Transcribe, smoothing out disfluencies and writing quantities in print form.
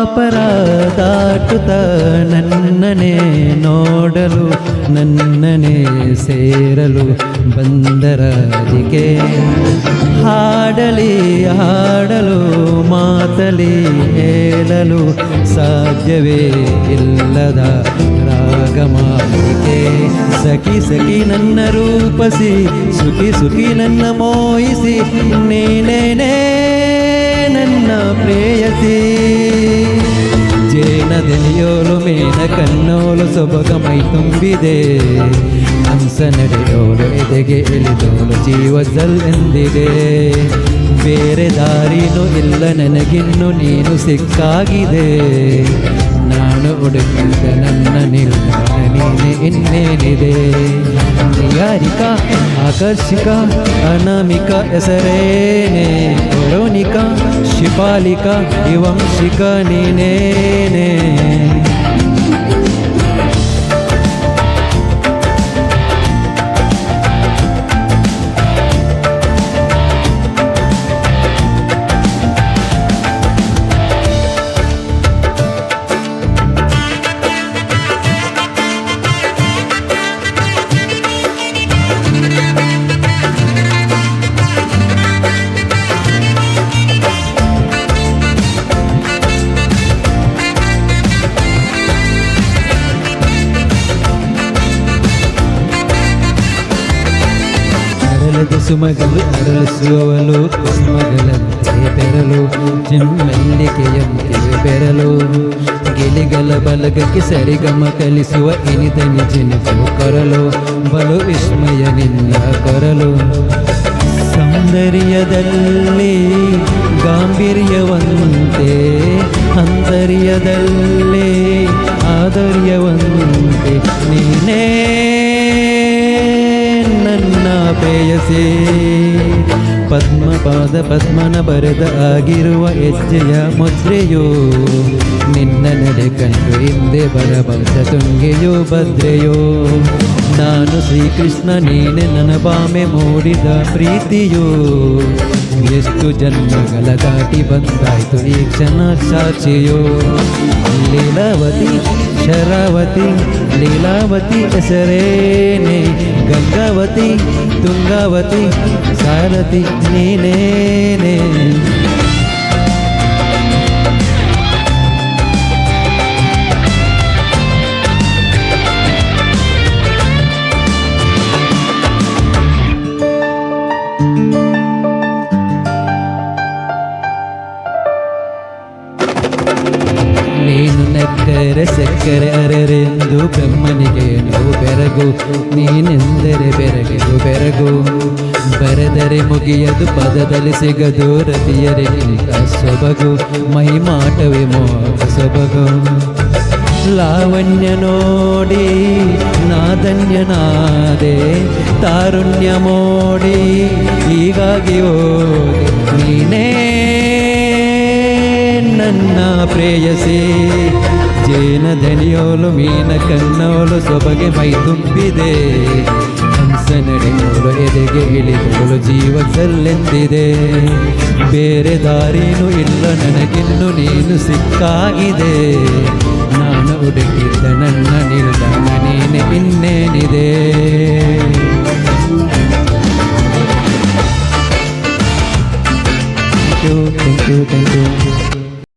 ದ್ವಾಪರ ದಾಟುತ್ತ ನನ್ನನೇ ನೋಡಲು ನನ್ನನೇ ಸೇರಲು ಬಂದರಾದಿಕೆ ಹಾಡಲಿ ಹಾಡಲು ಮಾತಲಿ ಹೇಳಲು ಸಾಧ್ಯವೇ ಇಲ್ಲದ ರಾಗಮಾಲಿಕೆ ಸಖಿ ಸಖಿ ನನ್ನ ರೂಪಸಿ ಸುಖಿ ಸುಖಿ ನನ್ನ ಮೋಹಿಸಿ ನೀನೇನೇ ನನ್ನ ಪ್ರೇಯಸಿ ಜೇನದೆಲೆಯೋಲು ಮೇನ ಕಣ್ಣೋಲು ಸೊಬಗ ಮೈ ತುಂಬಿದೆ ಹಂಸ ನಡೆಯೋಲು ಎದೆಗೆ ಇಳಿದೋಲು ಜೀವದಲ್ಲೆಂದಿದೆ ಬೇರೆ ದಾರಿನೂ ಇಲ್ಲ ನನಗಿನ್ನು ನೀನು ಸಿಕ್ಕಾಗಿದೆ ನಾನು ಹುಡುಕಿದ್ದ ನನ್ನ ನಿಲ್ದಾಣ ನೀನೆ ಇನ್ನೇನಿದೆ ನಿಯಾರಿಕ ಆಕರ್ಷಿಕ ಅನಾಮಿಕ ಹೆಸರೇನೆ ಕೊರೋನಿಕ ಶಿಪಾಲಿಕ ಇವಂಶಿಕ ನೀನೇನೆ ಸುಮಗಲು ಅರಳಿಸುವವಳು ಕುಸುಮಗಳಂತೆ ಬೆರಲು ಚಿಮ್ಮಲ್ಲಿಕೆಯಂತೆ ಬೆರಲು ಗಿಳಿಗಳ ಬಲಗಕ್ಕೆ ಸರಿಗಮ ಕಲಿಸುವ ಇನಿದನಿ ಜಿನುಗು ಕೊರಲು ಬಲು ವಿಸ್ಮಯ ನಿನ್ನ ಕೊರಲು ಸೌಂದರ್ಯದಲ್ಲಿ ಗಾಂಭೀರ್ಯವಂತೆ ಅಂತರ್ಯದಲ್ಲಿ ಆದರ್ಯವಂತೆ ನೀನೇ ನನ್ನ ಪ್ರೇಯಸಿ ಪದ್ಮಪಾದ ಪದ್ಮನ ಬರೆದ ಆಗಿರುವ ಹೆಜ್ಜೆಯ ಮುದ್ರೆಯೋ ನಿನ್ನ ನಡೆ ಕಂಡು ಹಿಂದೆ ಬರಬಂದ ತುಂಗೆಯೋ ಭದ್ರೆಯೋ ನಾನು ಶ್ರೀಕೃಷ್ಣ ನೀನೆ ನನ್ನ ಬಾಮೆ ಮೂಡಿದ ಪ್ರೀತಿಯೋ ಎಷ್ಟು ಜನ್ಮಗಳ ದಾಟಿ ಬಂದಾಯ್ತು ಈ ಕ್ಷಣ ಸಾಕ್ಷಿಯೋ ಲೀಲಾವತಿ ಶರಾವತಿ ಲೀಲಾವತಿ ಹೆಸರೇನೆ ಗಂಗಾವತಿ ತುಂಗಾವತಿ ಸಾರಥಿ ನೀನೇನೆ ನೀನು ನಕ್ಕರೆ ಸಕ್ಕರೆ ಅರೆರೆಂದು ಬ್ರಹ್ಮನಿಗೆ ನೋವು ಬೆರಗು ನೀನೆಂದರೆ ಬೆರಗಿದು ಬೆರಗು ಬರೆದರೆ ಮುಗಿಯದು ಪದದಲ್ಲಿ ಸಿಗದು ರತಿಯರೆ ನಿಂತ ಸೊಬಗು ಮೈಮಾಟವೇ ಮೋಹ ಸೊಬಗು ಲಾವಣ್ಯ ನೋಡಿ ನಾದನ್ಯನಾದೆ ತಾರುಣ್ಯ ಮೋಡಿ ಹೀಗಾಗಿ ಹೋದೆ ನೀನೇ ನನ್ನ ಪ್ರೇಯಸಿ ಜೇನ ದನಿಯೋಲು ಮೀನ ಕಣ್ಣೋಲು ಸೊಬಗೆ ಮೈ ತುಂಬಿದೆ ಹಂಸ ನಡೆಯೋಲು ಎದೆಗೆ ಇಳಿದೋಲು ಜೀವದಲ್ಲೆಂದಿದೆ ಬೇರೆ ದಾರಿನೂ ಇಲ್ಲ ನನಗಿನ್ನು ನೀನು ಸಿಕ್ಕಾಗಿದೆ ನಾನು ಹುಡುಕಿದ್ದ ನನ್ನ ನಿಲ್ದಾಣ ನೀನೆ ಇನ್ನೇನಿದೆ ಥ್ಯಾಂಕ್ ಯು